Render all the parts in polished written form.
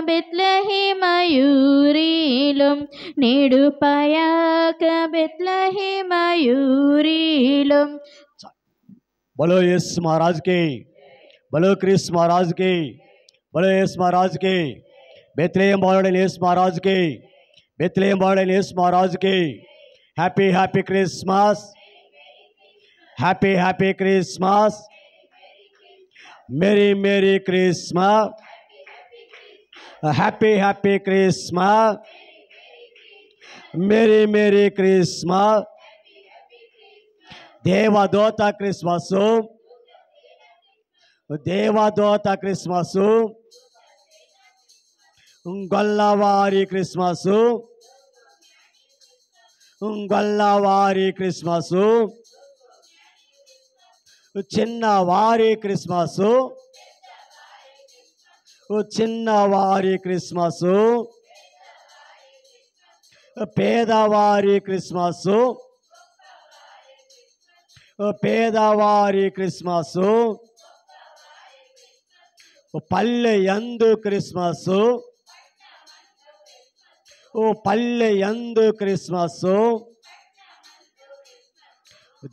బెత్లెహేమయూరిలం నిడుపయాక బెత్లెహేమయూరిలం. बोलो यीशु महाराज की, बोलो क्रिस्त महाराज की, बोलो यीशु महाराज की, बेतलेहम बालुडैన यीशु महाराज की, बेतलेहम बालुडैన यीशु महाराज की. Happy happy Christmas, happy happy Christmas, merry merry Christmas, happy happy Christmas, merry merry Christmas. దేవదూత క్రిస్మస్, దేవదూత క్రిస్మస్, గొల్లవారి క్రిస్మస్, గొల్లవారి క్రిస్మస్, చిన్నవారి క్రిస్మస్, చిన్నవారి క్రిస్మస్, పేదవారి క్రిస్మస్, పేదవారి క్రిస్మస్, పల్లె యందు క్రిస్మస్, పల్లె యందు క్రిస్మస్,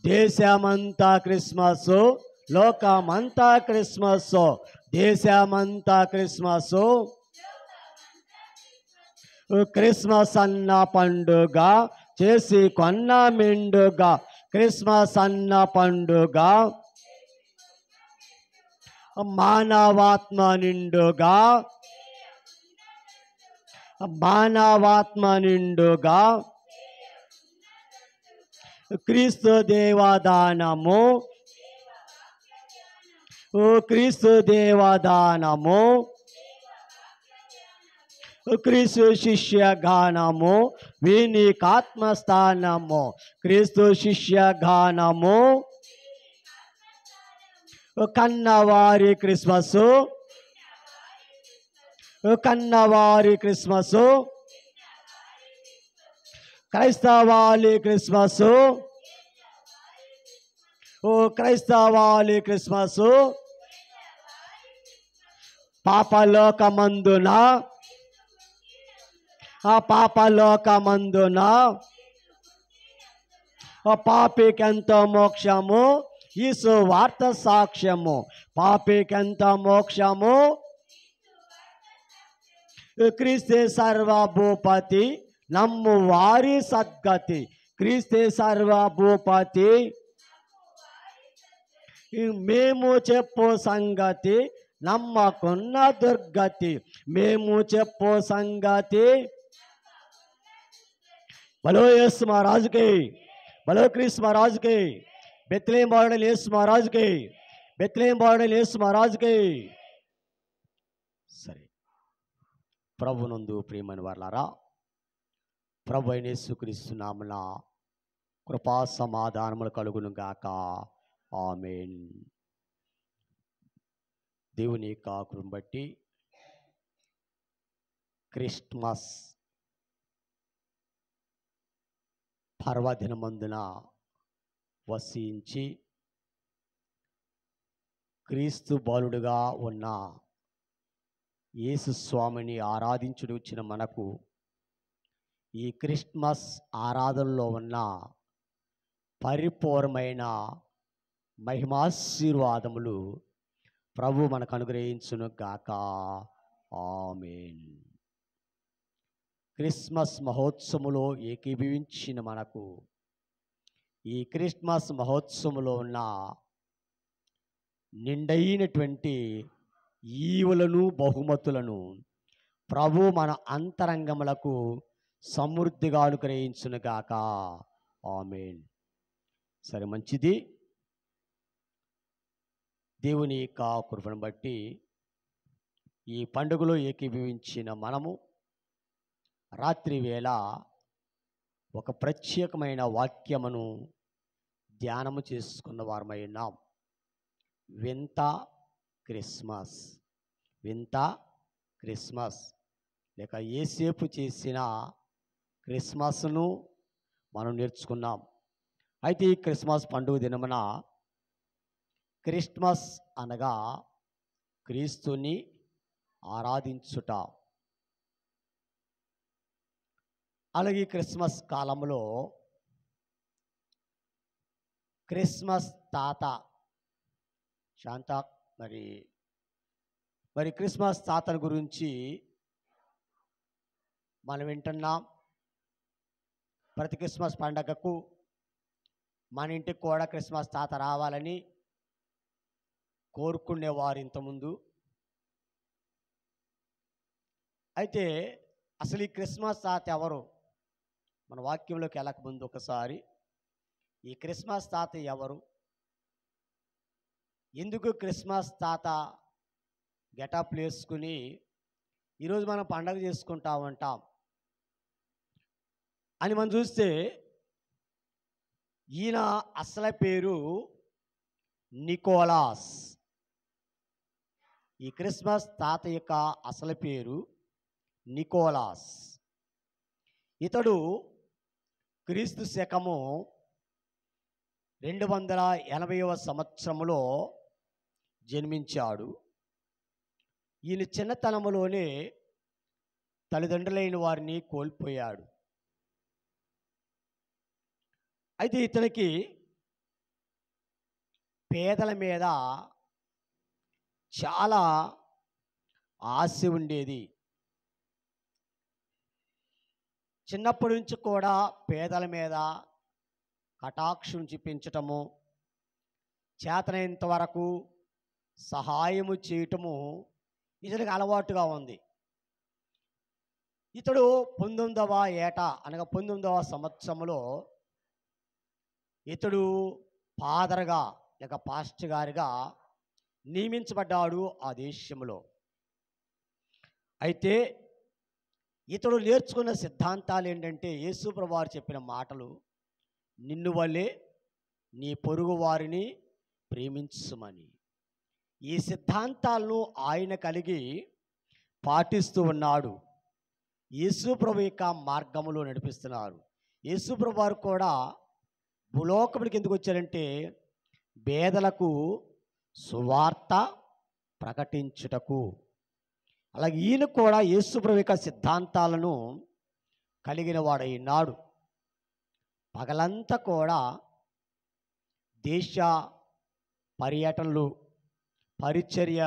దేశమంతా క్రిస్మస్, లోకమంతా క్రిస్మస్, దేశమంతా క్రిస్మస్. క్రిస్మస్ అన్న పండుగ చేసి కొన్న మెండుగా, క్రిస్మస్ అన్న పండుగ మానవాత్మ నిండుగా, మానవాత్మ నిండుగా. క్రీస్తు దేవదానము, క్రీస్తు దేవదానము, క్రీస్తు శిష్య గానము, వినీకాత్మస్థానము. క్రీస్తు శిష్య గానము, కన్నవారి క్రిస్మస్, కన్నవారి క్రిస్మస్, క్రైస్తవాలి క్రిస్మస్, క్రైస్తవాలి క్రిస్మస్. పాపలోకమందున, పాపలోకమందున పాపికెంత మోక్షము, యేసు వార్త సాక్ష్యము. పాపికెంత మోక్షము, క్రీస్తే సర్వభూపతి, నమ్ము వారి సద్గతి. క్రీస్తే సర్వభూపతి, మేము చెప్పు సంగతి, నమ్మకున్న దుర్గతి. మేము చెప్పు సంగతి. బలో యేసు మహారాజ్ కి, బలో క్రీస్తు మహారాజ్ కి, బెత్లెహేం బాలుడైన యేసు మహారాజ్ కి, బెత్లెహేం బాలుడైన యేసు మహారాజ్ కి. సరే, ప్రభునందు ప్రియమైన వారలారా, ప్రభు అయిన యేసుక్రీస్తు నామమున కృపా సమాధానములు కలుగును గాక. ఆమేన్. దేవుని యొక్క కృపను బట్టి క్రిస్మస్ పర్వదినమందున వసించి క్రీస్తు బాలుడుగా ఉన్న యేసు స్వామిని ఆరాధించుడు వచ్చిన మనకు ఈ క్రిస్మస్ ఆరాధనలో ఉన్న పరిపూర్ణమైన మహిమాశీర్వాదములు ప్రభు మనకు అనుగ్రహించును గాక. ఆమేన్. క్రిస్మస్ మహోత్సవములో ఏకీభవించిన మనకు ఈ క్రిస్మస్ మహోత్సవంలో ఉన్న నిండైనటువంటి ఈవులను బహుమతులను ప్రభు మన అంతరంగములకు సమృద్ధిగా అనుగ్రహించును గాక. ఆమేన్. సరే, మంచిది. దేవుని యొక్క కృపను బట్టి ఈ పండుగలో ఏకీభవించిన మనము రాత్రి వేళ ఒక ప్రత్యేకమైన వాక్యమును ధ్యానము చేసుకున్న వారమై ఉన్నాం. వింత క్రిస్మస్, వింత క్రిస్మస్, లేక యేసేపు చేసిన క్రిస్మస్ను మనం నేర్చుకున్నాం. అయితే ఈ క్రిస్మస్ పండుగ దినమున క్రిస్మస్ అనగా క్రీస్తుని ఆరాధించుట. అలాగే క్రిస్మస్ కాలంలో క్రిస్మస్ తాత శాంత మరి క్రిస్మస్ తాతల గురించి మనం వింటున్నాం. ప్రతి క్రిస్మస్ పండగకు మన ఇంటికి కూడా క్రిస్మస్ తాత రావాలని కోరుకునేవారు ఇంతకుముందు. అయితే అసలు ఈ క్రిస్మస్ తాత ఎవరు? మన వాక్యంలోకి వెళ్ళక ముందు ఒకసారి ఈ క్రిస్మస్ తాత ఎవరు, ఎందుకు క్రిస్మస్ తాత గెటప్ వేసుకుని ఈరోజు మనం పండగ చేసుకుంటా ఉంటాం అని మనం చూస్తే, ఈయన అసలు పేరు నికోలాస్. ఈ క్రిస్మస్ తాత యొక్క అసలు పేరు నికోలాస్. ఇతడు క్రీస్తు శకము 280వ సంవత్సరంలో జన్మించాడు. ఈయన చిన్నతనంలోనే తల్లిదండ్రులైన వారిని కోల్పోయాడు. అయితే ఇతనికి పేదల మీద చాలా ఆశ ఉండేది. చిన్నప్పటి నుంచి కూడా పేదల మీద కటాక్షం చూపించటము, చేతనైనంత వరకు సహాయము చేయటము ఇతనికి అలవాటుగా ఉంది. ఇతడు 19వ ఏట అనగా 19వ సంవత్సరంలో ఇతడు ఫాదర్గా లేక పాస్టర్ గారిగా నియమించబడ్డాడు ఆ దేశంలో. అయితే ఇతడు నేర్చుకున్న సిద్ధాంతాలు ఏంటంటే, యేసు ప్రభువారు చెప్పిన మాటలు, నిన్ను వలె నీ పొరుగు వారిని ప్రేమించుమని. ఈ సిద్ధాంతాలను ఆయన కలిగి పాటిస్తూ ఉన్నాడు. యేసు ప్రభు యొక్క మార్గములో నడిపిస్తున్నారు. యేసు ప్రభు వారు కూడా భూలోకమునికి ఎందుకు వచ్చారంటే, పేదలకు సువార్త ప్రకటించుటకు. అలాగే ఈయన కూడా యేసు ప్రభు యొక్క సిద్ధాంతాలను కలిగిన వాడైనాడు. పగలంతా కూడా దేశ పర్యటనలు, పరిచర్య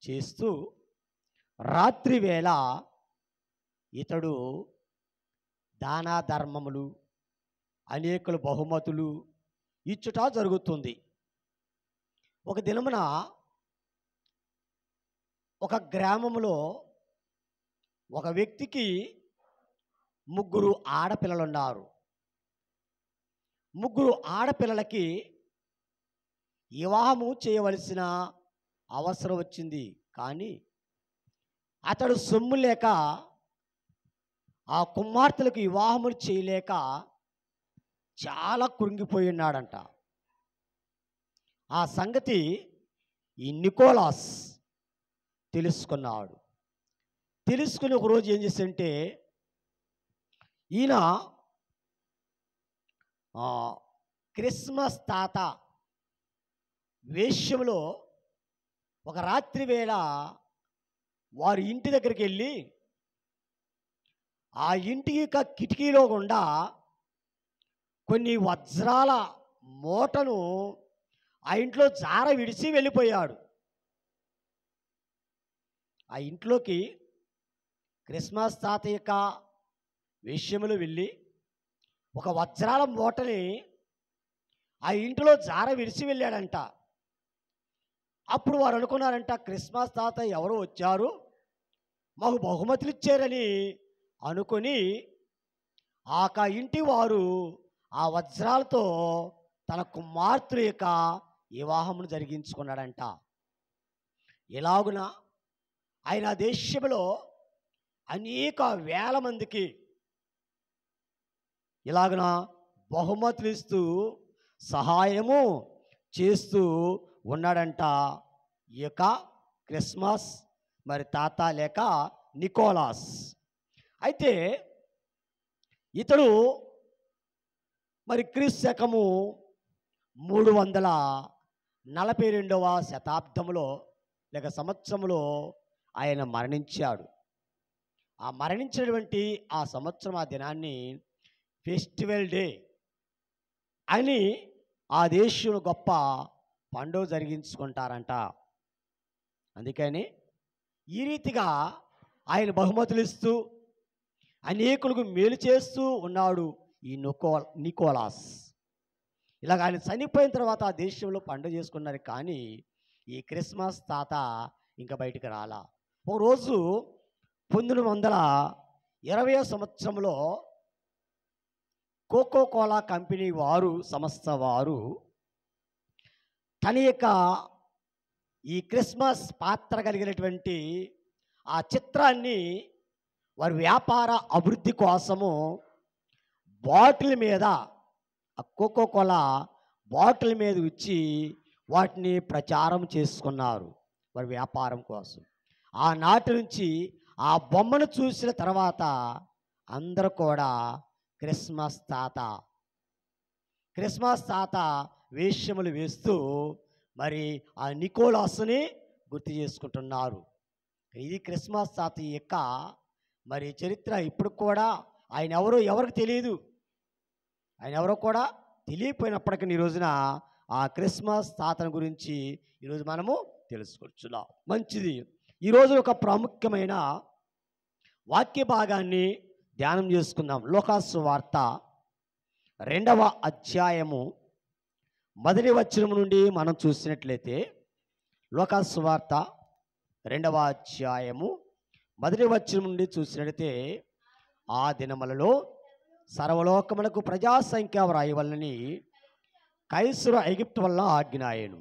చేస్తూ రాత్రి వేళ ఇతడు దాన ధర్మములు, అనేకుల బహుమతులు ఇచ్చుట జరుగుతుంది. ఒక దినమున ఒక గ్రామంలో ఒక వ్యక్తికి 3 ఆడపిల్లలు ఉన్నారు. 3 ఆడపిల్లలకి వివాహము చేయవలసిన అవసరం వచ్చింది. కానీ అతడు సొమ్ము లేక ఆ కుమార్తెలకు వివాహములు చేయలేక చాలా కృంగిపోయి ఉన్నాడంట. ఆ సంగతి ఈ నికోలాస్ తెలుసుకున్నాడు. తెలుసుకుని ఒకరోజు ఏం చేశాడంటే, ఈయన క్రిస్మస్ తాత వేషంలో ఒక రాత్రి వేళ వారి ఇంటి దగ్గరికి వెళ్ళి, ఆ ఇంటి యొక్క కిటికీలో గుండా కొన్ని వజ్రాల మూటను ఆ ఇంట్లో జార విడిచి వెళ్ళిపోయాడు. ఆ ఇంట్లోకి క్రిస్మస్ తాత యొక్క వేషములు వెళ్ళి ఒక వజ్రాల మూటని ఆ ఇంటిలో జార విడిచి వెళ్ళాడంట. అప్పుడు వారు అనుకున్నారంట, క్రిస్మస్ తాత ఎవరు వచ్చారు, మాకు బహుమతులు ఇచ్చారని అనుకొని ఆ ఇంటి వారు ఆ వజ్రాలతో తన కుమార్తె యొక్క వివాహమును జరిగించుకున్నాడంట. ఇలాగున ఆయన దేశంలో అనేక వేల మందికి ఇలాగున బహుమతులు ఇస్తూ సహాయము చేస్తూ ఉన్నాడంట ఈ యొక్క క్రిస్మస్ తాత లేక నికోలాస్. అయితే ఇతడు క్రీస్తు శకము 342వ శతాబ్దంలో లేక సంవత్సరంలో ఆయన మరణించాడు. ఆ మరణించినటువంటి ఆ సంవత్సరం ఆ దినాన్ని ఫెస్టివల్ డే అని ఆ దేశంలో గొప్ప పండుగ జరిగించుకుంటారంట. అందుకని ఈ రీతిగా ఆయన బహుమతులు ఇస్తూ అనేకులకు మేలు చేస్తూ ఉన్నాడు ఈ నికోలాస్. ఇలాగ ఆయన చనిపోయిన తర్వాత ఆ దేశంలో పండుగ చేసుకున్నారు. కానీ ఈ క్రిస్మస్ తాత ఇంకా బయటికి రాలా. ఓ రోజు 1920 సంవత్సరంలో కోకో కోలా కంపెనీ వారు, సంస్థ వారు తన యొక్క ఈ క్రిస్మస్ పాత్ర కలిగినటువంటి ఆ చిత్రాన్ని వారి వ్యాపార అభివృద్ధి కోసము బాటిల్ మీద, ఆ కోకో కోలా బాటిల్ మీద ఇచ్చి వాటిని ప్రచారం చేసుకున్నారు వారి వ్యాపారం కోసం. ఆనాటి నుంచి ఆ బొమ్మను చూసిన తర్వాత అందరూ కూడా క్రిస్మస్ తాత వేషములు వేస్తూ మరి ఆ నికోలాస్ని గుర్తు చేసుకుంటున్నారు. ఇది క్రిస్మస్ తాత యొక్క మరి చరిత్ర. ఇప్పుడు కూడా ఆయన ఎవరికి తెలియదు. ఆయన ఎవరో కూడా తెలియపోయినప్పటికీ ఈ రోజున ఆ క్రిస్మస్ తాతను గురించి ఈరోజు మనము తెలుసుకొచ్చున్నాం. మంచిది. ఈరోజు ఒక ప్రాముఖ్యమైన వాక్య భాగాన్ని ధ్యానం చేసుకుందాం. లూకాసు వార్త 2వ అధ్యాయము 1వ వచనం నుండి మనం చూసినట్లయితే, లూకాసు వార్త 2వ అధ్యాయము 1వ వచనం నుండి చూసినట్లయితే, ఆ దినములలో సర్వలోకములకు ప్రజాసంఖ్య వ్రాయవలనని కైసరు ఐగుప్తు వల్ల ఆజ్ఞాయను.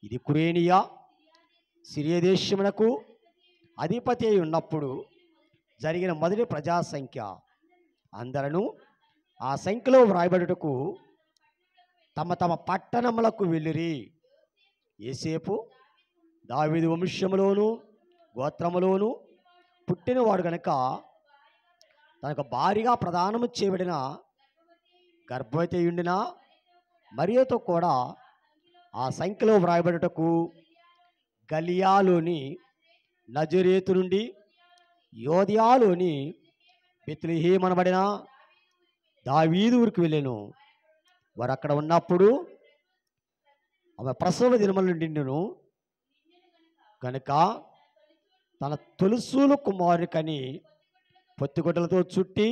ఇది కురేనియా సిరియా దేశమునకు అధిపతి అయి ఉన్నప్పుడు జరిగిన మొదటి ప్రజాసంఖ్య. అందరూ ఆ సంఖ్యలో వ్రాయబడుటకు తమ తమ పట్టణములకు వెళ్ళిరి. యోసేపు దావీదు వంశములోను గోత్రములోను పుట్టినవాడు గనుక తనకు భారీగా ప్రదానము చేయబడిన గర్భవతి ఉండిన మరియతో కూడా ఆ సంఖ్యలో వ్రాయబడుటకు గలియాలోని నజరేతు నుండి యోధియాలోని బెత్లెహేము అనబడిన దావీదు ఊరికి వెళ్ళాను. వారు అక్కడ ఉన్నప్పుడు ఆమె ప్రసవ దినముల నుండిను కనుక తన తొలుసూలు కుమారునికని పొత్తిగుడ్డలతో చుట్టి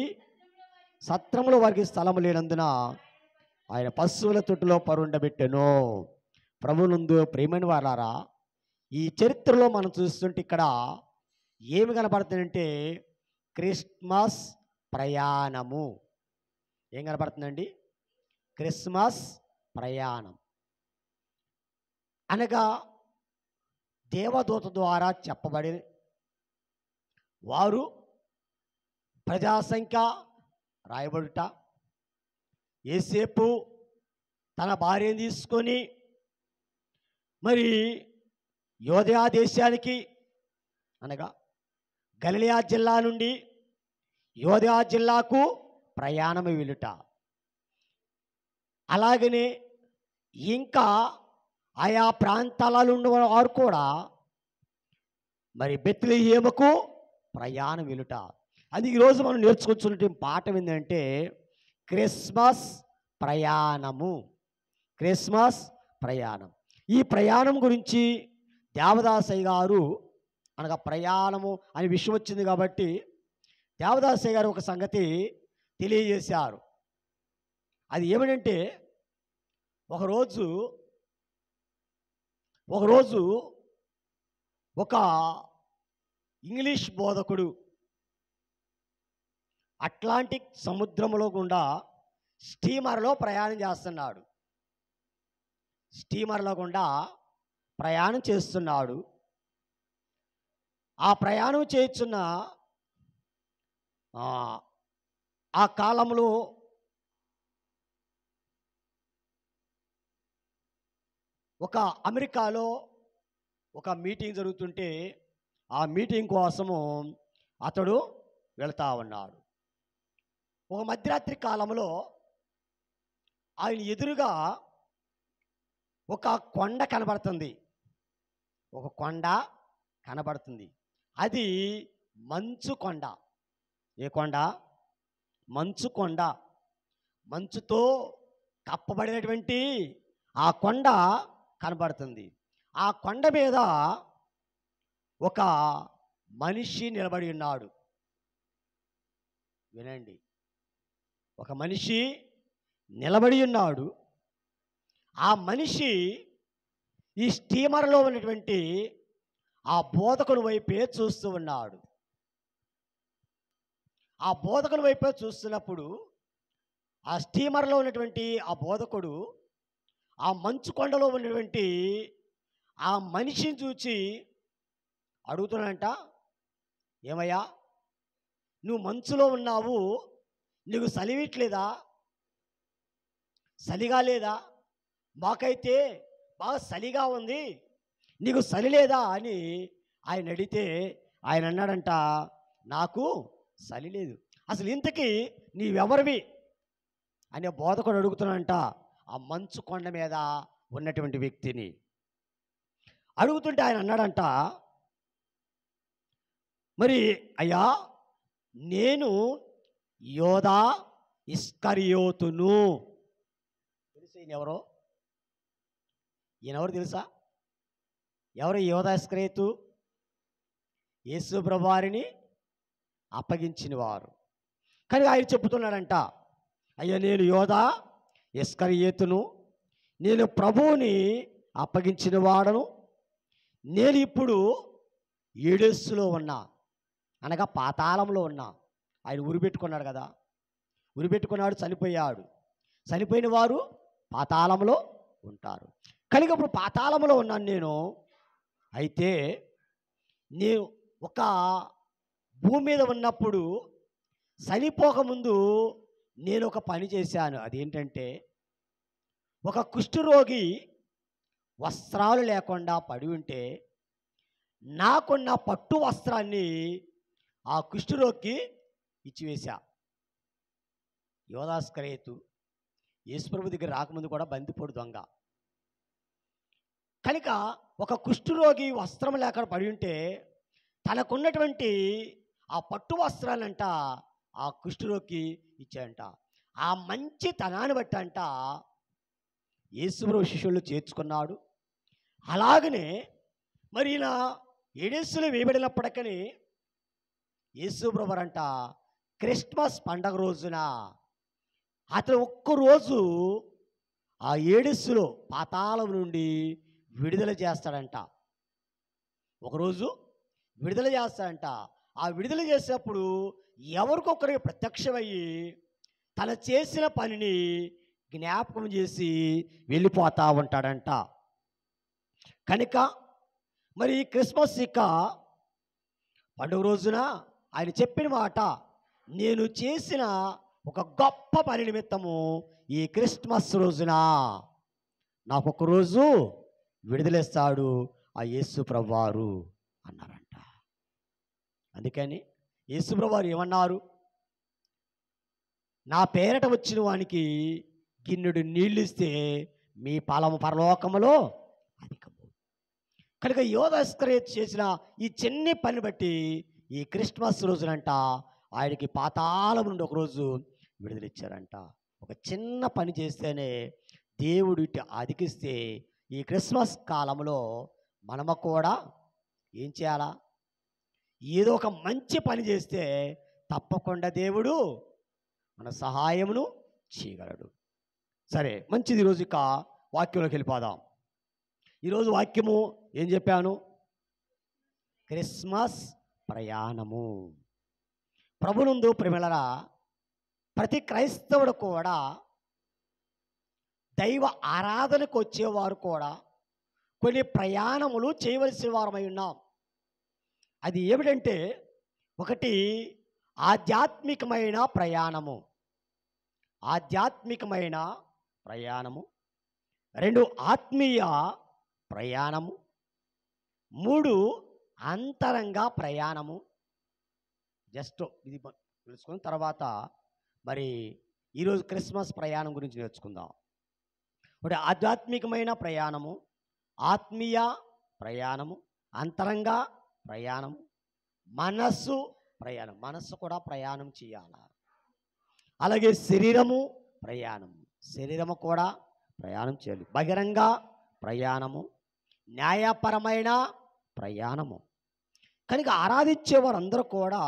సత్రములో వారికి స్థలము లేనందున ఆయన పశువుల తొట్టులో పరుండబెట్టెను. ప్రభునందు ప్రియమైన వారారా, ఈ చరిత్రలో మనం చూస్తుంటే ఇక్కడ ఏమి కనపడుతుందంటే క్రిస్మస్ ప్రయాణము. ఏం కనపడుతుందండి? క్రిస్మస్ ప్రయాణం అనగా దేవదూత ద్వారా చెప్పబడి వారు ప్రజాసంఖ్య రాయబడుట, యోసేపు తన భార్యను తీసుకొని మరి యోదయా దేశానికి అనగా గలిలయ జిల్లా నుండి యోదయా జిల్లాకు ప్రయాణం వెళ్ళుట. అలాగనే ఇంకా ఆయా ప్రాంతాలలో ఉన్నవారు కూడా మరి బెత్లెహేముకు ప్రయాణం వెళ్ళుట. అది ఈరోజు మనం నేర్చుకుంటున్న పాఠం ఏంటంటే క్రిస్మస్ ప్రయాణము. క్రిస్మస్ ప్రయాణం. ఈ ప్రయాణం గురించి దేవదాసయ్య గారు అనగా ప్రయాణము అనే విషయం వచ్చింది కాబట్టి దేవదాసయ్య గారు ఒక సంగతి తెలియజేశారు. అది ఏమిటంటే ఒకరోజు ఒక ఇంగ్లీష్ బోధకుడు అట్లాంటిక్ సముద్రంలో గుండా స్టీమర్లో ప్రయాణం చేస్తున్నాడు. స్టీమర్లో గుండా ప్రయాణం చేస్తున్నాడు. ఆ ప్రయాణం చేస్తున్న ఆ కాలంలో ఒక అమెరికాలో ఒక మీటింగ్ జరుగుతుంటే ఆ మీటింగ్ కోసము అతడు వెళ్తా ఉన్నాడు. ఒక మధ్యరాత్రి కాలంలో ఆయన ఎదురుగా ఒక కొండ కనబడుతుంది. ఒక కొండ కనబడుతుంది. అది మంచు కొండ. ఏ కొండ? మంచు కొండ. మంచుతో కప్పబడినటువంటి ఆ కొండ కనబడుతుంది. ఆ కొండ మీద ఒక మనిషి నిలబడి ఉన్నాడు. వినండి, ఒక మనిషి నిలబడి ఉన్నాడు. ఆ మనిషి ఈ స్టీమర్లో ఉన్నటువంటి ఆ బోధకుని వైపే చూస్తూ ఉన్నాడు. ఆ బోధకుని వైపే చూస్తున్నప్పుడు ఆ స్టీమర్లో ఉన్నటువంటి ఆ బోధకుడు ఆ మంచు కొండలో ఉన్నటువంటి ఆ మనిషిని చూచి అడుగుతున్నాడంట, ఏమయ్యా, నువ్వు మంచులో ఉన్నావు, నీకు చలివిట్లేదా? చలిగా లేదా? మాకైతే బాగా చలిగా ఉంది, నీకు చలి లేదా అని ఆయన అడిగితే ఆయన అన్నాడంట, నాకు చలి లేదు. అసలు ఇంతకీ నీవెవరివి అనే బోధకుడు అడుగుతున్నాడంట ఆ మంచు కొండ మీద ఉన్నటువంటి వ్యక్తిని. అడుగుతుంటే ఆయన అన్నాడంట, మరి అయ్యా, నేను యోధా ఇస్కరియోతును. తెలుసు ఈయనెవరో? ఈయనెవరు తెలుసా? ఎవరు యోధా ఇస్కరియోతు? యేసు ప్రభువారిని అప్పగించిన వారు. కానీ ఆయన చెబుతున్నాడంట, అయ్యా, నేను యోధా ఇస్కరియోతును, నేను ప్రభువుని అప్పగించిన వాడను, నేను ఇప్పుడు ఏడెస్సులో ఉన్నా, అనగా పాతాళంలో ఉన్నా. ఆయన ఉరిపెట్టుకున్నాడు కదా, ఉరిపెట్టుకున్నాడు, చనిపోయాడు. చనిపోయిన వారు పాతాళంలో ఉంటారు. కనుక ఇప్పుడు పాతాళంలో ఉన్నాను నేను. అయితే నేను ఒక భూమి మీద ఉన్నప్పుడు చనిపోకముందు నేను ఒక పని చేశాను. అదేంటంటే, ఒక కుష్ఠరోగి వస్త్రాలు లేకుండా పడి ఉంటే నాకున్న పట్టు వస్త్రాన్ని ఆ కుష్ఠరోగికి ఇచ్చివేశా. యోధా ఇస్కరియోతు యేసుప్రభు దగ్గర రాకముందు కూడా బందిపోడు దొంగ. కనుక ఒక కుష్ఠరోగి వస్త్రం లేకుండా పడి ఉంటే తనకున్నటువంటి ఆ పట్టు వస్త్రాలంట ఆ కుష్ఠరోగికి ఇచ్చాయంట. ఆ మంచి తనాన్ని బట్టి అంట యేసుప్రభు శిష్యులు చేర్చుకున్నాడు. అలాగనే మరి ఈయన ఏడేసులో వేయబడినప్పటికని యేసుప్రభు అంట క్రిస్మస్ పండగ రోజున అతను ఒక్కరోజు ఆ ఏడెస్సులో పాతాళం నుండి విడుదల చేస్తాడంట. ఒకరోజు విడుదల చేస్తాడంట. ఆ విడుదల చేసేటప్పుడు ఎవరికొకరికి ప్రత్యక్షమయ్యి తను చేసిన పనిని జ్ఞాపకం చేసి వెళ్ళిపోతూ ఉంటాడంట. కనుక మరి క్రిస్మస్ ఇక పండుగ రోజున ఆయన చెప్పిన మాట, నేను చేసిన ఒక గొప్ప పని నిమిత్తము ఈ క్రిస్మస్ రోజున నాకు ఒక రోజు విడుదలిస్తాడు ఆ యేసు ప్రభువారు అన్నారంట. అందుకని యేసు ప్రభువారు ఏమన్నారు? నా పేరట వచ్చిన వానికి గిన్నెడు నీళ్ళు ఇస్తే మీ ఫలము పరలోకములో అధికము. కనుక యోధా ఇస్కరియోతు చేసిన ఈ చిన్ని పని బట్టి ఈ క్రిస్మస్ రోజునంట ఆయనకి పాతాళం నుండి ఒకరోజు విడుదలిచ్చారంట. ఒక చిన్న పని చేస్తేనే దేవుడు ఇటు అధికిస్తే ఈ క్రిస్మస్ కాలంలో మనము కూడా ఏం చేయాలా? ఏదో ఒక మంచి పని చేస్తే తప్పకుండా దేవుడు మన సహాయమును చేయగలడు. సరే, మంచిది. ఈరోజు ఇక వాక్యంలోకి వెళ్ళిపోదాం. ఈరోజు వాక్యము ఏం చెప్పాను? క్రిస్మస్ ప్రయాణము. ప్రభునందు ప్రేమలరా, ప్రతి క్రైస్తవుడు కూడా దైవ ఆరాధనకు వచ్చేవారు కూడా కొన్ని ప్రయాణములు చేయవలసిన వారమై ఉన్నాం. అది ఏమిటంటే, ఒకటి ఆధ్యాత్మికమైన ప్రయాణము, ఆధ్యాత్మికమైన ప్రయాణము. రెండు ఆత్మీయ ప్రయాణము. మూడు అంతరంగ ప్రయాణము. జస్ట్ ఇది తెలుసుకున్న తర్వాత మరి ఈరోజు క్రిస్మస్ ప్రయాణం గురించి నేర్చుకుందాం. ఒకటి ఆధ్యాత్మికమైన ప్రయాణము, ఆత్మీయ ప్రయాణము, అంతరంగ ప్రయాణం, మనస్సు ప్రయాణం, మనస్సు కూడా ప్రయాణం చేయాలి. అలాగే శరీరము ప్రయాణం, శరీరము కూడా ప్రయాణం చేయాలి. బహిరంగ ప్రయాణము, న్యాయపరమైన ప్రయాణము. కనుక ఆరాధించే వారందరూ కూడా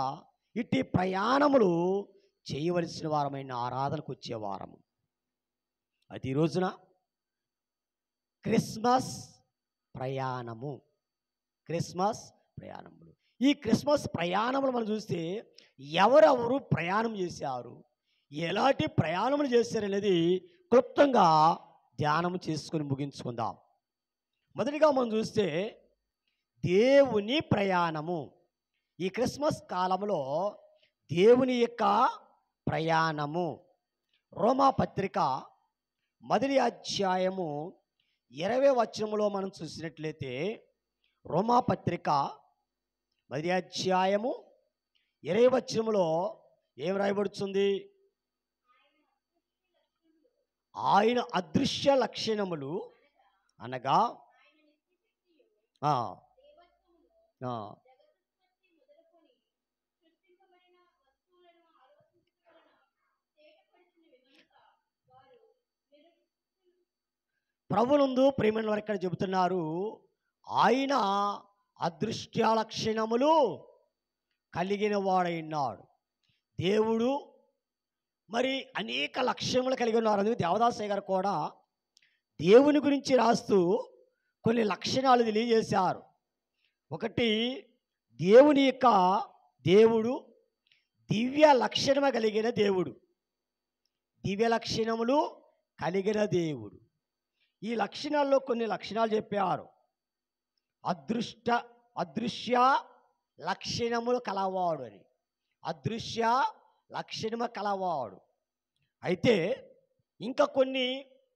ఇట్టి ప్రయాణములు చేయవలసిన వారమైన ఆరాధనకు వచ్చేవారము. అది ఈ రోజున క్రిస్మస్ ప్రయాణము, క్రిస్మస్ ప్రయాణములు. ఈ క్రిస్మస్ ప్రయాణములు మనం చూస్తే ఎవరెవరు ప్రయాణం చేశారు, ఎలాంటి ప్రయాణములు చేశారనేది క్లుప్తంగా ధ్యానం చేసుకొని ముగించుకుందాం. మొదటిగా మనం చూస్తే దేవుని ప్రయాణము. ఈ క్రిస్మస్ కాలంలో దేవుని యొక్క ప్రయాణము. రోమా పత్రిక 1వ అధ్యాయము 20వ వచనములో మనం చూసినట్లయితే, రోమా పత్రిక 1వ అధ్యాయము 20వ వచనములో ఏం రాయబడుతుంది? ఆయన అదృశ్య లక్షణములు అనగా ప్రభునందు ప్రియమైన వారు ఇక్కడ చెబుతున్నారు, ఆయన అదృశ్య లక్షణములు కలిగిన వాడైనాడు. దేవుడు మరి అనేక లక్ష్యములు కలిగి ఉన్నారు. అందుకే దేవదాసయ్య గారు కూడా దేవుని గురించి రాస్తూ కొన్ని లక్షణాలు తెలియజేశారు. ఒకటి, దేవుని యొక్క దేవుడు దివ్య లక్షణము కలిగిన దేవుడు, దివ్య లక్షణములు కలిగిన దేవుడు. ఈ లక్షణాల్లో కొన్ని లక్షణాలు చెప్పారు. అదృశ్య లక్షణములు కలవాడు అని, అదృశ్య లక్షణము కలవాడు. అయితే ఇంకా కొన్ని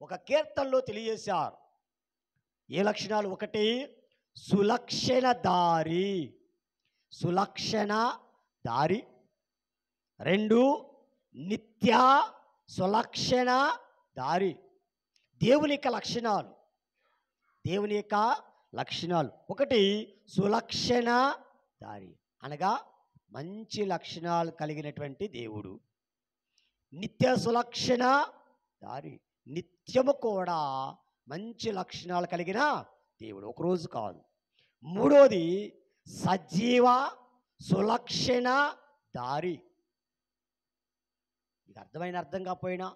ఒక కీర్తనలో తెలియజేశారు. ఏ లక్షణాలు? ఒకటి, సులక్షణ దారి, సులక్షణ దారి. 2, నిత్య సులక్షణ దారి. దేవుని యొక్క లక్షణాలు, దేవుని యొక్క లక్షణాలు. ఒకటి, సులక్షణ దారి అనగా మంచి లక్షణాలు కలిగినటువంటి దేవుడు. నిత్య సులక్షణ దారి, నిత్యము కూడా మంచి లక్షణాలు కలిగిన దేవుడు, ఒకరోజు కాదు. 3వది, సజీవ సులక్షణ దారి. ఇది అర్థమైన అర్థం కాకపోయినా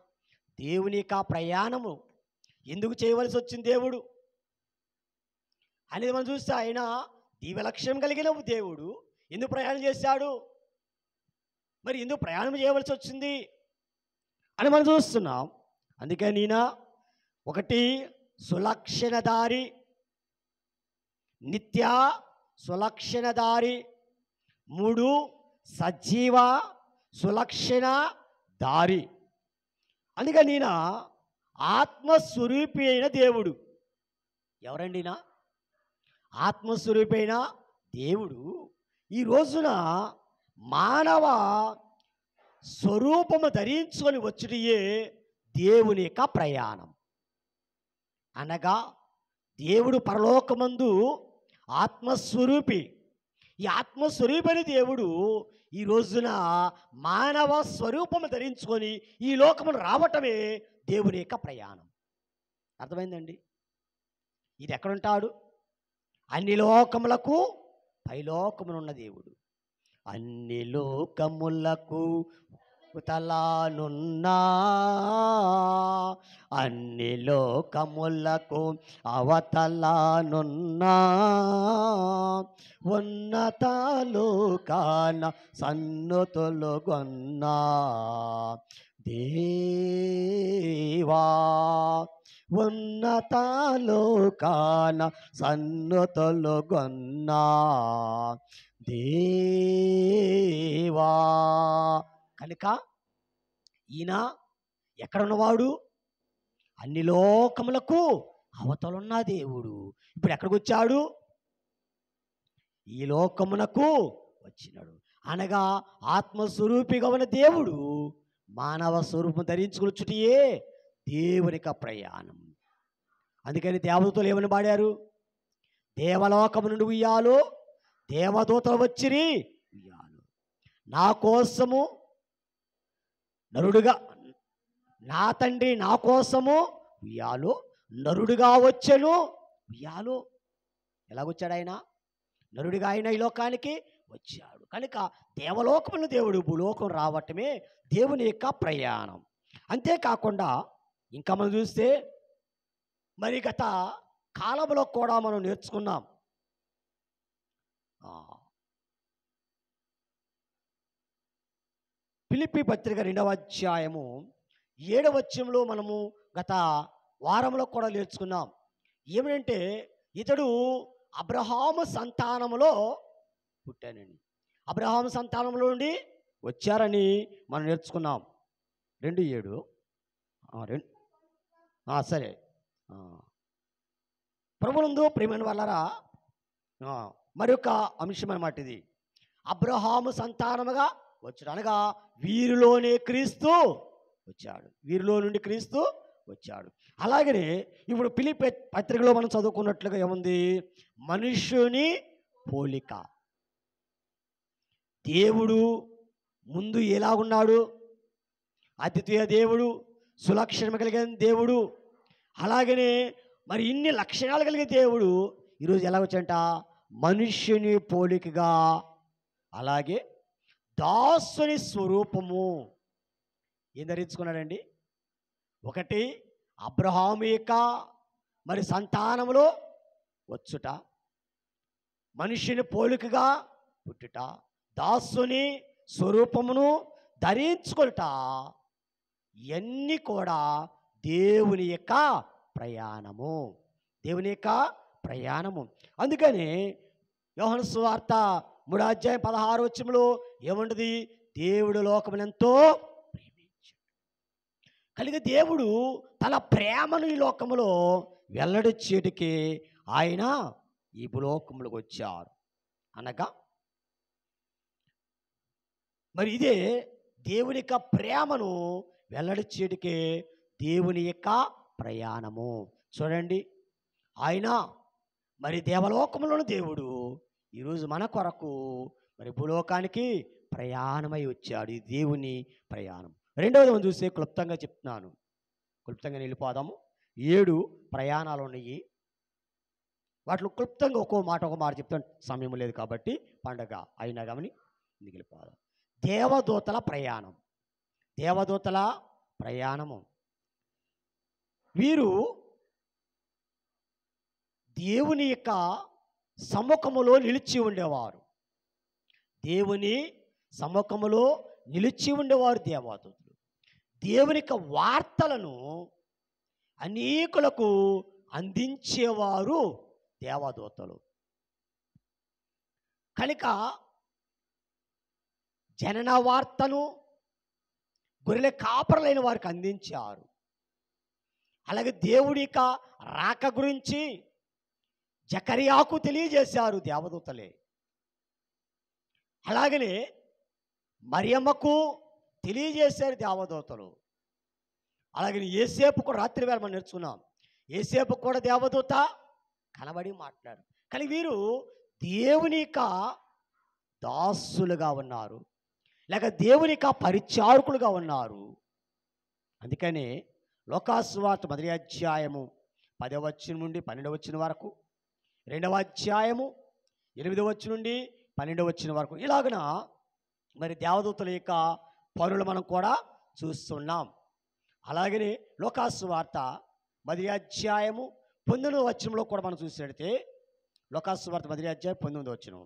దేవుని యొక్క ప్రయాణము ఎందుకు చేయవలసి వచ్చింది దేవుడు అనేది మనం చూస్తే, ఆయన దివ్య లక్ష్యం కలిగిన దేవుడు ఎందుకు ప్రయాణం చేశాడు, మరి ఎందుకు ప్రయాణం చేయవలసి వచ్చింది అని మనం చూస్తున్నాం. అందుకని ఈయన ఒకటి, సులక్షణ దారి, నిత్య సులక్షణ దారి. 3, సజీవ సులక్షణ దారి. అందుకని ఈయన ఆత్మస్వరూపి అయిన దేవుడు. ఎవరండి ఈయన? ఆత్మస్వరూపి అయిన దేవుడు ఈ రోజున మానవ స్వరూపము ధరించుకొని వచ్చుటయే దేవుని యొక్క ప్రయాణం. అనగా దేవుడు పరలోకమందు ఆత్మస్వరూపి. ఈ ఆత్మస్వరూపి దేవుడు ఈ రోజున మానవ స్వరూపము ధరించుకొని ఈ లోకమును రావటమే దేవుని యొక్క ప్రయాణం. అర్థమైందండి? ఇది ఎక్కడుంటాడు? అన్ని లోకములకు పైలోకమునున్న దేవుడు. అన్ని లోకములకు అవతలానున్నా, అన్ని లోకములకు అవతలానున్నా, ఉన్నతలోకాన సన్నుతులుగొన్నా దేవా, ఉన్నతలోకాన సన్నుతులుగొన్నా దేవా. కనుక ఈయన ఎక్కడున్నవాడు? అన్ని లోకములకు అవతలున్న దేవుడు. ఇప్పుడు ఎక్కడికి వచ్చాడు? ఈ లోకమునకు వచ్చినాడు. అనగా ఆత్మస్వరూపిగా ఉన్న దేవుడు మానవ స్వరూపం ధరించుకొచ్చుటయే దేవుని యొక్క ప్రయాణం. అందుకని దేవదూతలు ఏమని పాడారు? దేవలోకము నుండి ఉయ్యాలో దేవదూతలు వచ్చిరి ఉయ్యాలు. నా కోసము నరుడుగా, నా తండ్రి నా కోసము ఉయ్యాలు నరుడుగా వచ్చెను ఉయ్యాలు. ఎలాగొచ్చాడు ఆయన? నరుడిగా ఆయన ఈ లోకానికి వచ్చాడు. కనుక దేవలోకమును దేవుడు భూలోకం రావటమే దేవుని యొక్క ప్రయాణం. అంతేకాకుండా ఇంకా మనం చూస్తే మరి గత కాలంలో కూడా మనం నేర్చుకున్నాం. ఫిలిప్పీ పత్రిక 2వ అధ్యాయము 7వ వచనంలో మనము గత వారంలో కూడా నేర్చుకున్నాం. ఏమిటంటే ఇతడు అబ్రహాము సంతానములో పుట్టానండి, అబ్రహాము సంతానంలో నుండి వచ్చారని మనం నేర్చుకున్నాం. 2:7 సరే. ప్రభునందు ప్రియమైన వాళ్ళరా, మరొక అంశం అన్నమాట ఇది. అబ్రహాము సంతానముగా వచ్చాడు అనగా వీరిలోనే క్రీస్తు వచ్చాడు, వీరిలో నుండి క్రీస్తు వచ్చాడు. అలాగనే ఇప్పుడు ఫిలిప్పీ పత్రికలో మనం చదువుకున్నట్లుగా ఏముంది? మనుష్యుని పోలిక. దేవుడు ముందు ఎలాగున్నాడు? అద్వితీయ దేవుడు, సులక్షణం కలిగిన దేవుడు. అలాగనే మరి ఇన్ని లక్షణాలు కలిగిన దేవుడు ఈరోజు ఎలా వచ్చంట? మనుష్యుని పోలికగా, అలాగే దాసుని స్వరూపము ఏం ధరించుకున్నాడండి? ఒకటి అబ్రహాము యొక్క మరి సంతానములో వచ్చుట, మనుష్యుని పోలికగా పుట్టుట, దాసుని స్వరూపమును ధరించుకొనుట, ఇవన్నీ కూడా దేవుని యొక్క ప్రయాణము, దేవుని యొక్క ప్రయాణము. అందుకని యోహాను సువార్త 3వ అధ్యాయం 16వ వచనంలో ఏముంటుంది? దేవుడు లోకమునెంతో ప్రేమించాడు. కలిగి దేవుడు తన ప్రేమను ఈ లోకములో వెల్లడిచ్చేటికి ఆయన ఈ భూలోకములకు వచ్చారు అనగా మరి ఇదే దేవుని యొక్క ప్రేమను వెల్లడిచ్చేటికే దేవుని యొక్క ప్రయాణము. చూడండి, ఆయన మరి దేవలోకములోని దేవుడు ఈరోజు మన కొరకు మరి భూలోకానికి ప్రయాణమై వచ్చాడు. ఈ దేవుని ప్రయాణం. రెండవది మనం చూస్తే క్లుప్తంగా చెప్తున్నాను, క్లుప్తంగా వెళ్ళిపోదాము. 7 ప్రయాణాలు ఉన్నాయి. వాటిలో క్లుప్తంగా ఒక మాట చెప్తాను, సమయం లేదు కాబట్టి పండగ అయినా కానీ మిగిలిపోదాం. దేవదూతల ప్రయాణం, దేవదూతల ప్రయాణము. వీరు దేవుని యొక్క సముఖములో నిలిచి ఉండేవారు, దేవుని సముఖములో నిలిచి ఉండేవారు దేవదూతలు. దేవుని యొక్క వార్తలను అనేకులకు అందించేవారు దేవదూతలు. కనుక జనన వార్తను గొర్రెల కాపరులైన వారికి అందించారు. అలాగే దేవుడి యొక్క రాక గురించి జకరియాకు తెలియజేశారు దేవదూతలే. అలాగనే మరియమ్మకు తెలియజేశారు దేవదూతలు. అలాగే యేసేపుకు రాత్రి వేళ మనం నేర్చుకున్నాం, యేసేపుకు కూడా దేవదూత కనబడి మాట్లాడు. కానీ వీరు దేవుని యొక్క దాసులుగా ఉన్నారు, లేక దేవుని యొక్క పరిచారకులుగా ఉన్నారు. అందుకని లోకాసువార్త 1వ అధ్యాయము 10వ వచనం నుండి 12వ వచనం వరకు, 2వ అధ్యాయము 8వ వచనం నుండి 12వ వచనం వరకు ఇలాగన మరి దేవదూతల యొక్క పనులు మనం కూడా చూస్తున్నాం. అలాగనే లోకాసువార్త 1వ అధ్యాయము 19వ వచనంలో కూడా మనం చూసినట్లయితే లోకాసువార్త 1వ అధ్యాయం 19వ వచనం.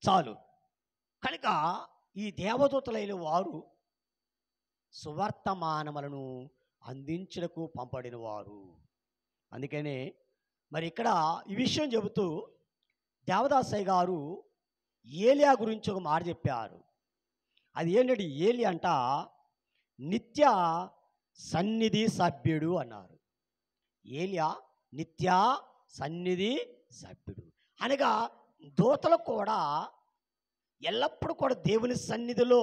చాలు. కనుక ఈ దేవదూతలైన వారు సువర్తమానములను అందించడానికి పంపడిన వారు. అందుకనే మరి ఇక్కడ ఈ విషయం చెబుతూ దేవదాసయ్య గారు ఏలియా గురించి ఒక మాట చెప్పారు. అది ఏంటంటే ఏలి అంట నిత్య సన్నిధి సభ్యుడు అన్నారు. ఏలియా నిత్య సన్నిధి సభ్యుడు అనగా దూతలు కూడా ఎల్లప్పుడూ కూడా దేవుని సన్నిధిలో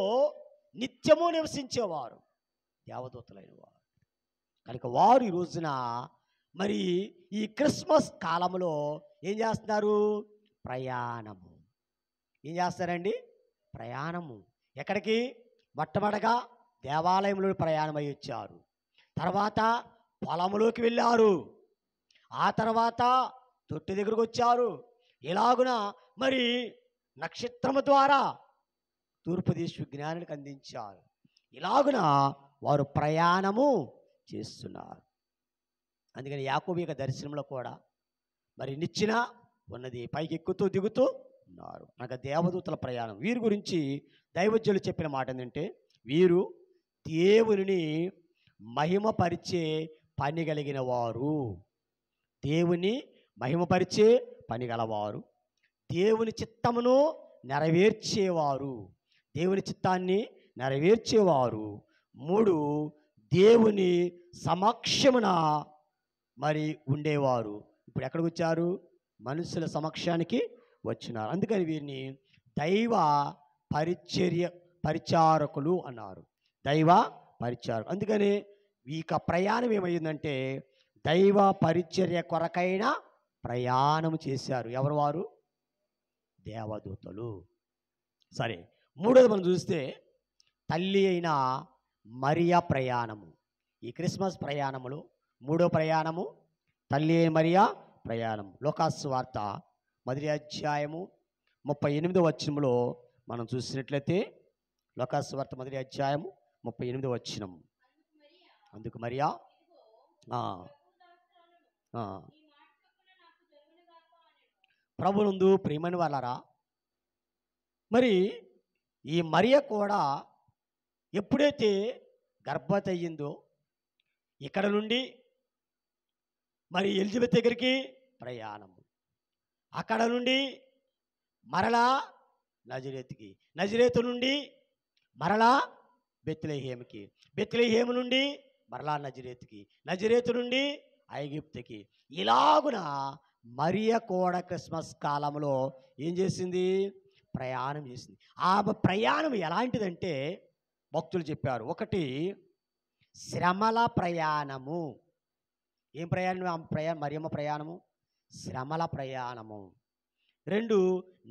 నిత్యము నివసించేవారు. దేవదూతలైన వారు. కనుక వారు ఈ రోజున మరి ఈ క్రిస్మస్ కాలంలో ఏం చేస్తున్నారు? ప్రయాణము. ఏం చేస్తారండి? ప్రయాణము. ఎక్కడికి? మొట్టమొదటగా దేవాలయంలో ప్రయాణమై వచ్చారు. తర్వాత పొలంలోకి వెళ్ళారు. ఆ తర్వాత తొట్టి దగ్గరకు వచ్చారు. ఇలాగున మరి నక్షత్రము ద్వారా తూర్పు దిశ జ్ఞానానికి అందించారు. ఇలాగున వారు ప్రయాణము చేస్తున్నారు. అందుకని యాకోబు యొక్క దర్శనంలో కూడా మరి నిచ్చెన ఉన్నది, పైకి ఎక్కుతూ దిగుతూ ఉన్నారు. అనగా దేవదూతల ప్రయాణం. వీరి గురించి దైవజ్ఞులు చెప్పిన మాట ఏంటంటే, వీరు దేవునిని మహిమపరిచే పని కలిగిన వారు. దేవుని మహిమపరిచే పని గలవారు, దేవుని చిత్తమును నెరవేర్చేవారు. దేవుని చిత్తాన్ని నెరవేర్చేవారు. 3, దేవుని సమక్షమున మరి ఉండేవారు. ఇప్పుడు ఎక్కడికి వచ్చారు? మనుషుల సమక్షానికి వచ్చినారు. అందుకని వీరిని దైవ పరిచారకులు అన్నారు. దైవ పరిచారకులు. అందుకని ఈ ప్రయాణం ఏమైందంటే దైవ పరిచర్య కొరకైన ప్రయాణం చేశారు. ఎవరు వారు? దేవదూతలు. సరే, మూడోది మనం చూస్తే తల్లి అయిన మరియా ప్రయాణము. ఈ క్రిస్మస్ ప్రయాణములో మూడో ప్రయాణము తల్లి అయిన మరియా ప్రయాణం. లోకాసు వార్త 1వ అధ్యాయము 38వ వచనంలో మనం చూసినట్లయితే, లోకాసు వార్త 1వ అధ్యాయము 38వ వచనం. అందుకు మరియా ప్రభునందు ప్రియమైన వాళ్ళారా, మరి ఈ మరియ కూడా ఎప్పుడైతే గర్భవతి అయ్యిందో ఇక్కడ నుండి మరి ఎలిజబెత్ దగ్గరికి ప్రయాణము, అక్కడ నుండి మరలా నజరేతుకి, నజరేతు నుండి మరలా బెత్లెహేముకి, బెత్లెహేము నుండి మరలా నజరేతుకి, నజరేతు నుండి ఐగుప్తుకి. ఇలాగున మరియ కూడా క్రిస్మస్ కాలంలో ఏం చేసింది? ప్రయాణం చేసింది. ఆ ప్రయాణం ఎలాంటిదంటే భక్తులు చెప్పారు. 1, శ్రమల ప్రయాణము. ఏం ప్రయాణం? మరియమ్మ ప్రయాణము శ్రమల ప్రయాణము. 2,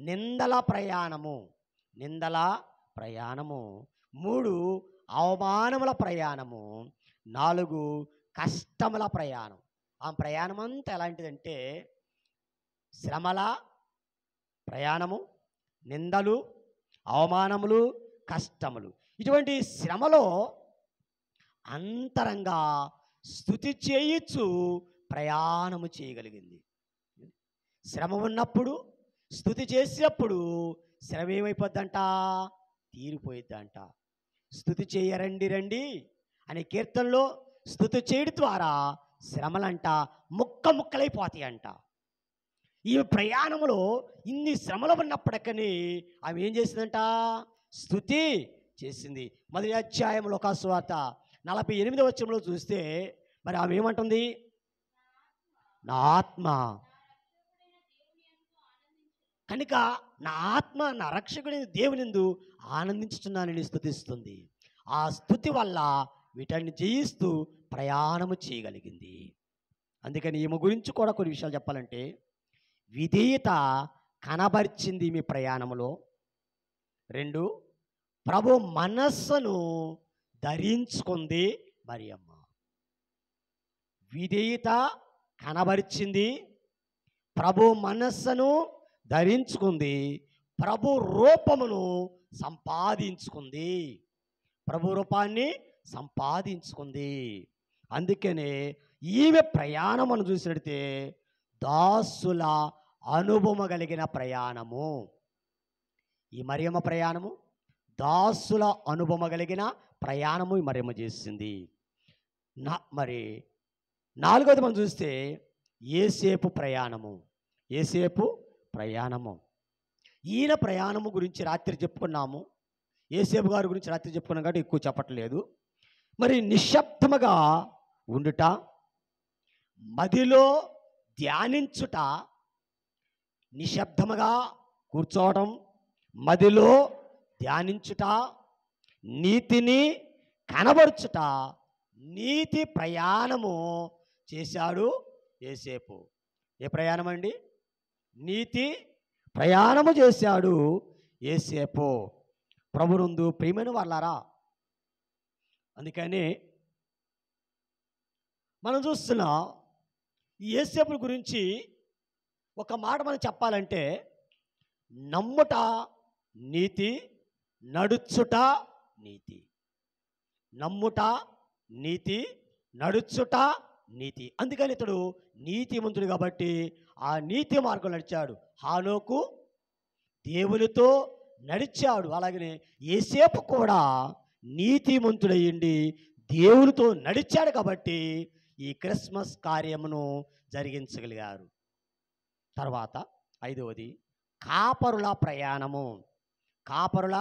నిందల ప్రయాణము, నిందల ప్రయాణము. 3, అవమానముల ప్రయాణము. 4, కష్టముల ప్రయాణం. ఆ ప్రయాణం అంతా ఎలాంటిదంటే శ్రమల ప్రయాణము, నిందలు, అవమానములు, కష్టములు. ఇటువంటి శ్రమలో అంతరంగా స్తుతి చేయొచ్చు ప్రయాణము చేయగలిగింది. శ్రమ ఉన్నప్పుడు స్తుతి చేసినప్పుడు శ్రమ ఏమైపోద్దంట? తీరిపోయిద్దంట. స్తుతి చేయరండి రండి అనే కీర్తనలో స్తుతి చేయడం ద్వారా శ్రమలంట ముక్కలైపోతాయంట. ఈ ప్రయాణంలో ఇన్ని శ్రమలు ఉన్నప్పటికీ ఆమె ఏం చేసిందంట? స్తుతి చేసింది. 1వ అధ్యాయం లోకాసు వార్త 48వ వచనంలో చూస్తే మరి ఆమె ఏమంటుంది? నా ఆత్మ, కనుక నా ఆత్మ నా రక్షకుడైన దేవునిందు ఆనందించుతున్నానని స్తుతిస్తుంది. ఆ స్తుతి వల్ల వీటన్ని జయిస్తూ ప్రయాణము చేయగలిగింది. అందుకని ఈమె గురించి కూడా కొన్ని విషయాలు చెప్పాలంటే, విధేయత కనబరిచింది మీ ప్రయాణంలో. 2, ప్రభు మనస్సును ధరించుకుంది మరియమ్మ. విధేయత కనబరిచింది, ప్రభు మనస్సును ధరించుకుంది, ప్రభు రూపమును సంపాదించుకుంది, ప్రభు రూపాన్ని సంపాదించుకుంది. అందుకనే ఈమె ప్రయాణం అని చూసినట్టే దాసుల అనుభవం కలిగిన ప్రయాణము. ఈ మరియమ్మ ప్రయాణము దాసుల అనుభవం కలిగిన ప్రయాణము ఈ మరియమ్మ చేసింది. మరి 4వది మనం చూస్తే యేసేపు ప్రయాణము. యేసేపు ప్రయాణము. ఈయన ప్రయాణము గురించి రాత్రి చెప్పుకున్నాము. యేసేపు గారి గురించి రాత్రి చెప్పుకున్నాం కాబట్టి ఎక్కువ చెప్పట్లేదు. మరి నిశ్శబ్దముగా ఉండుట, మదిలో ధ్యానించుట, నిశ్శబ్దముగా కూర్చోవడం, మదిలో ధ్యానించుట, నీతిని కనబరుచుట నీతి ప్రయాణము చేశాడు యోసేపు. ఏ ప్రయాణం అండి? నీతి ప్రయాణము చేశాడు యోసేపు. ప్రభునందు ప్రియమైన వాళ్ళారా, అందుకని మనం చూస్తున్న ఈ యోసేపు గురించి ఒక మాట మనం చెప్పాలంటే, నమ్ముట నీతి, నడుచుట నీతి. నమ్ముట నీతి, నడుచుట నీతి. అందుకని ఇతడు నీతిమంతుడు కాబట్టి ఆ నీతి మార్గం నడిచాడు. హానోకు దేవునితో నడిచాడు. అలాగనే యోసేపు కూడా నీతిమంతుడయ్యండి దేవునితో నడిచాడు కాబట్టి ఈ క్రిస్మస్ కార్యమును జరిగించగలిగారు. తర్వాత 5వది కాపరుల ప్రయాణము. కాపరుల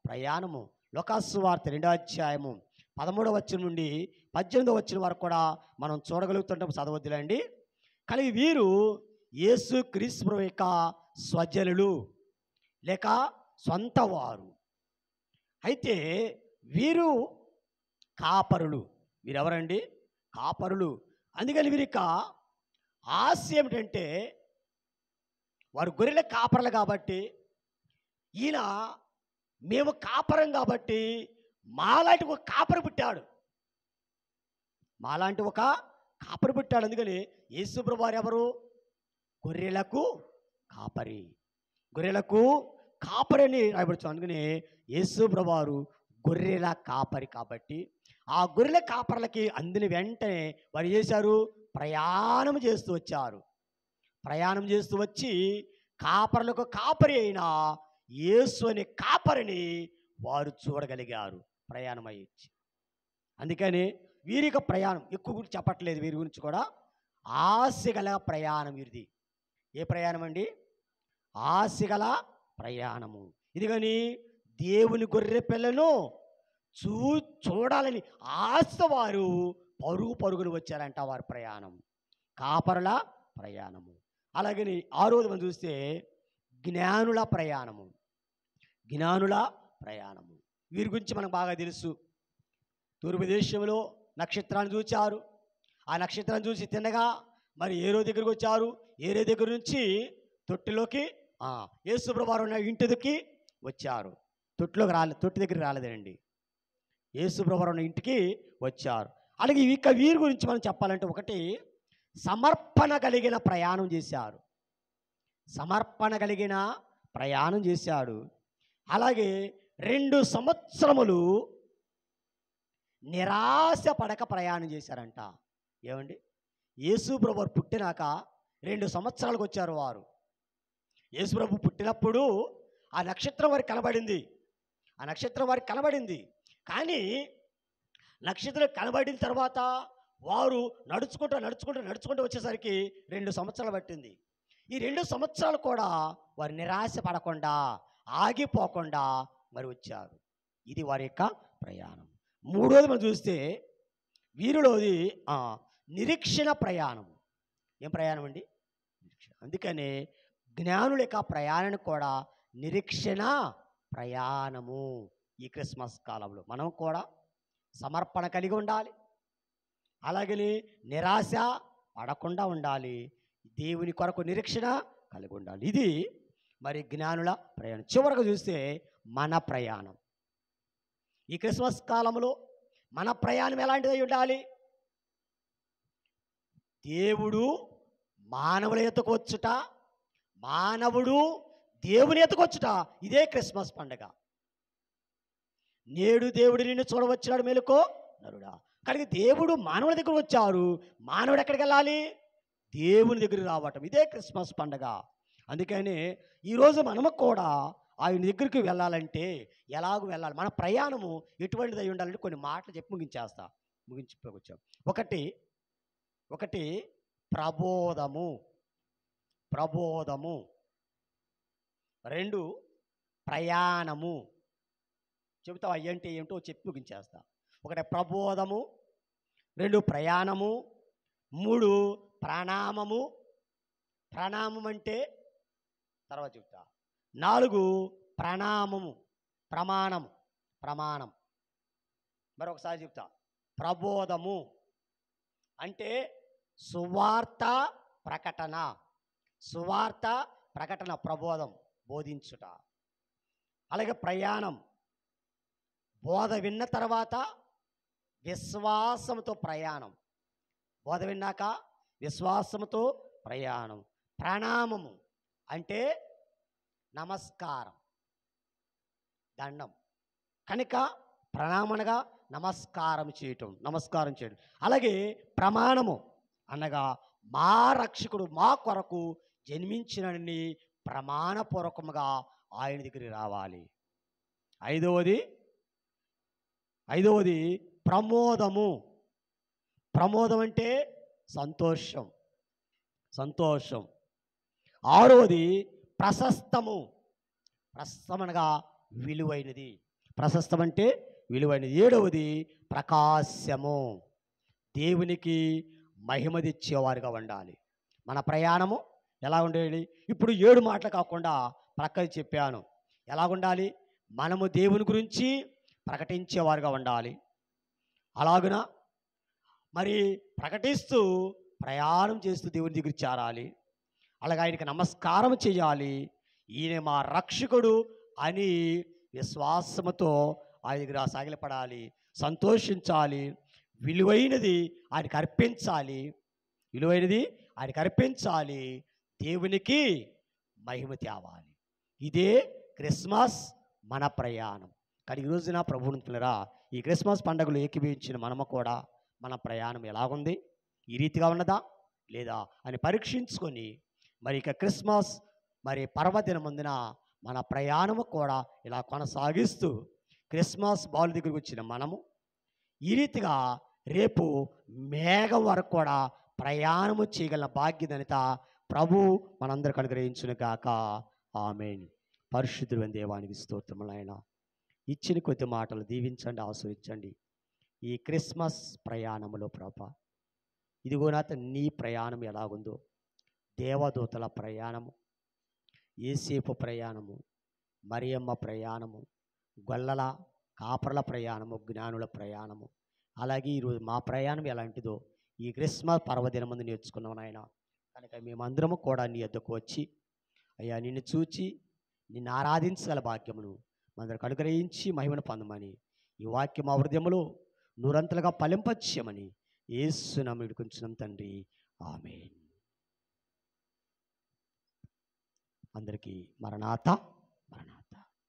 ప్రయాణము లూకాసు సువార్త 2వ అధ్యాయము 13వ వచనం నుండి 18వ వచనం వరకు కూడా మనం చూడగలుగుతుంటాం. చదవద్దులండి. కానీ వీరు యేసు క్రీస్తు యొక్క స్వజనులు లేక సొంత వారు. అయితే వీరు కాపరులు. వీరెవరండి? కాపరులు. అందుకని వీరి యొక్క ఆశయం ఏమిటంటే, వారు గొర్రెల కాపరులు కాబట్టి, ఈయన మేము కాపరం కాబట్టి మాలాంటి ఒక కాపరి పుట్టాడు. మాలాంటి ఒక కాపరి పుట్టాడు. అందుకని యేసు ప్రభువు వారు ఎవరు? గొర్రెలకు కాపరి. గొర్రెలకు కాపరి అని రాయబడుతుంది. అందుకని యేసు ప్రభువు వారు గొర్రెల కాపరి కాబట్టి ఆ గొర్రెల కాపర్లకి అందిన వెంటనే వారు చేశారు, ప్రయాణం చేస్తూ వచ్చారు. ప్రయాణం చేస్తూ వచ్చి కాపర్లకు కాపరి అయిన యేసు అనే కాపరిని వారు చూడగలిగారు ప్రయాణం అయ్యి. అందుకని వీరి యొక్క ప్రయాణం ఎక్కువ గురించి చెప్పట్లేదు. వీరి గురించి కూడా ఆశగల ప్రయాణం వీరిది. ఏ ప్రయాణం అండి? ఆశగల ప్రయాణము. ఇది కానీ దేవుని గొర్రె పిల్లను చూడాలని ఆశ వారు పరుగును వచ్చారంట. వారి ప్రయాణం కాపరుల ప్రయాణము. అలాగని 6వది మనం చూస్తే జ్ఞానుల ప్రయాణము. జ్ఞానుల ప్రయాణము వీరి గురించి మనకు బాగా తెలుసు. తూర్పు దేశంలో నక్షత్రాన్ని చూచారు. ఆ నక్షత్రాన్ని చూసి తిన్నగా మరి ఏరో దగ్గరికి వచ్చారు. ఏరే దగ్గర నుంచి తొట్టిలోకి యేసు ప్రభువు ఉన్న ఇంటికి వచ్చారు. తొట్టి దగ్గరికి రాలేదండి. యేసు ప్రభువు ఉన్న ఇంటికి వచ్చారు. అలాగే ఇక వీరి గురించి మనం చెప్పాలంటే, ఒకటి సమర్పణ కలిగిన ప్రయాణం చేశారు. సమర్పణ కలిగిన ప్రయాణం చేశాడు. అలాగే 2 సంవత్సరములు నిరాశ పడక ప్రయాణం చేశారంట. ఏమండి? యేసు ప్రభువు పుట్టినాక 2 సంవత్సరాలకు వచ్చారు వారు. యేసు ప్రభు పుట్టినప్పుడు ఆ నక్షత్రం వారికి కనబడింది. ఆ నక్షత్రం వారికి కనబడింది. కానీ నక్షత్రం కనబడిన తర్వాత వారు నడుచుకుంటూ వచ్చేసరికి 2 సంవత్సరాలు పట్టింది. ఈ 2 సంవత్సరాలు కూడా వారు నిరాశ పడకుండా, ఆగిపోకుండా మరి వచ్చారు. ఇది వారి యొక్క ప్రయాణం. 3వది మనం చూస్తే వీరిలోది నిరీక్షణ ప్రయాణం. ఏం ప్రయాణం అండి? అందుకనే జ్ఞానుల యొక్క ప్రయాణానికి కూడా నిరీక్షణ ప్రయాణము. ఈ క్రిస్మస్ కాలంలో మనం కూడా సమర్పణ కలిగి ఉండాలి. అలాగే నిరాశ పడకుండా ఉండాలి. దేవుని కొరకు నిరీక్షణ కలిగి ఉండాలి. ఇది మరి జ్ఞానుల ప్రయాణం. చివరకు చూస్తే మన ప్రయాణం. ఈ క్రిస్మస్ కాలంలో మన ప్రయాణం ఎలాంటిదై ఉండాలి? దేవుడు మానవుల ఎత్తుకు వచ్చుట, మానవుడు దేవుని ఎత్తుకు వచ్చుట. ఇదే క్రిస్మస్ పండుగ. నేడు దేవుడు నిన్ను చూడవచ్చాడు మేలుకో నరుడా. కానీ దేవుడు మానవుల దగ్గర వచ్చారు. మానవుడు ఎక్కడికి వెళ్ళాలి? దేవుని దగ్గరికి రావటం. ఇదే క్రిస్మస్ పండుగ. అందుకని ఈరోజు మనము కూడా ఆయన దగ్గరికి వెళ్ళాలంటే ఎలాగ వెళ్ళాలి? మన ప్రయాణము ఎటువంటిదై ఉండాలంటే కొన్ని మాటలు చెప్పి ముగించిపోవచ్చాం. ఒకటి ప్రబోధము. 2 ప్రయాణము. చెబుతావు అయ్యంటే ఏమిటో చెప్పి ముగించేస్తా. 1 ప్రబోధము, 2 ప్రయాణము, 3 ప్రణామము. ప్రణామం అంటే తర్వాత చెప్తా. 4 ప్రమాణం. మరొకసారి చెప్తా. ప్రబోధము అంటే సువార్త ప్రకటన. సువార్త ప్రకటన, ప్రబోధం, బోధించుట. అలాగే ప్రయాణం, బోధ విన్న తర్వాత విశ్వాసంతో ప్రయాణం. బోధ విన్నాక విశ్వాసంతో ప్రయాణం. ప్రణామము అంటే నమస్కారం, దండం. కనుక ప్రణామనగా నమస్కారం చేయటం. అలాగే ప్రమాణము అనగా మా రక్షకుడు మా కొరకు జన్మించినని ప్రమాణపూర్వకముగా ఆయన దగ్గరికి రావాలి. ఐదవది ప్రమోదము. ప్రమోదం అంటే సంతోషం. ఆరవది ప్రశస్తము. ప్రశస్తమనగా విలువైనది. ప్రశస్తం అంటే విలువైనది. ఏడవది ప్రకాశము. దేవునికి మహిమ తెచ్చేవారుగా ఉండాలి. మన ప్రయాణము ఎలా ఉండేది? ఇప్పుడు 7 మాటలు కాకుండా ప్రక్కన చెప్పాను. ఎలా ఉండాలి? మనము దేవుని గురించి ప్రకటించేవారుగా ఉండాలి. అలాగున మరి ప్రకటిస్తూ ప్రయాణం చేస్తూ దేవుని దగ్గర చేరాలి. అలాగే ఆయనకి నమస్కారం చేయాలి. ఈయన మా రక్షకుడు అని విశ్వాసముతో ఆయన దగ్గర సాగిలపడాలి, సంతోషించాలి. విలువైనది ఆయనకి అర్పించాలి. దేవునికి మహిమ తేవాలి. ఇదే క్రిస్మస్ మన ప్రయాణం. కానీ ఈరోజు నా ప్రభువునురా, ఈ క్రిస్మస్ పండుగలు ఏకీభవించిన మనము కూడా మన ప్రయాణం ఎలాగుంది? ఈ రీతిగా ఉన్నదా లేదా అని పరీక్షించుకొని మరి ఇక క్రిస్మస్ మరి పర్వదినం ముందున మన ప్రయాణము కూడా ఇలా కొనసాగిస్తూ క్రిస్మస్ బాల్ దగ్గరికి వచ్చిన మనము ఈ రీతిగా రేపు మేఘం వరకు కూడా ప్రయాణము చేయగల భాగ్యదనిత ప్రభు మనందరికి అనుగ్రహించును గాక. ఆమేన్. పరిశుద్ధుడైన దేవానికి స్తోత్రములైన ఇచ్చిన కొద్ది మాటలు దీవించండి, ఆశీర్వదించండి. ఈ క్రిస్మస్ ప్రయాణములో ప్రభా, ఇదిగో నాత నీ ప్రయాణం ఎలాగుందో, దేవదూతల ప్రయాణము, యేసేపు ప్రయాణము, మరియమ్మ ప్రయాణము, గొల్లల కాపర్ల ప్రయాణము, జ్ఞానుల ప్రయాణము, అలాగే ఈరోజు మా ప్రయాణం ఎలాంటిదో ఈ క్రిస్మస్ పర్వదినం ముందు నేర్చుకున్నాం నాయన. కనుక మేమందరము కూడా నీ వద్దకు వచ్చి అయ్యా నిన్ను చూచి నిన్ను ఆరాధించగల భాగ్యమును మందరికి అనుగ్రహించి మహిమను పొందమని ఈ వాక్యం మా హృదయములో నూరంతలుగా ఫలింపచేయమని యేసు నామమున వేడుకొంచున్నాం తండ్రి. ఆమేన్. అందరికీ మరణాత.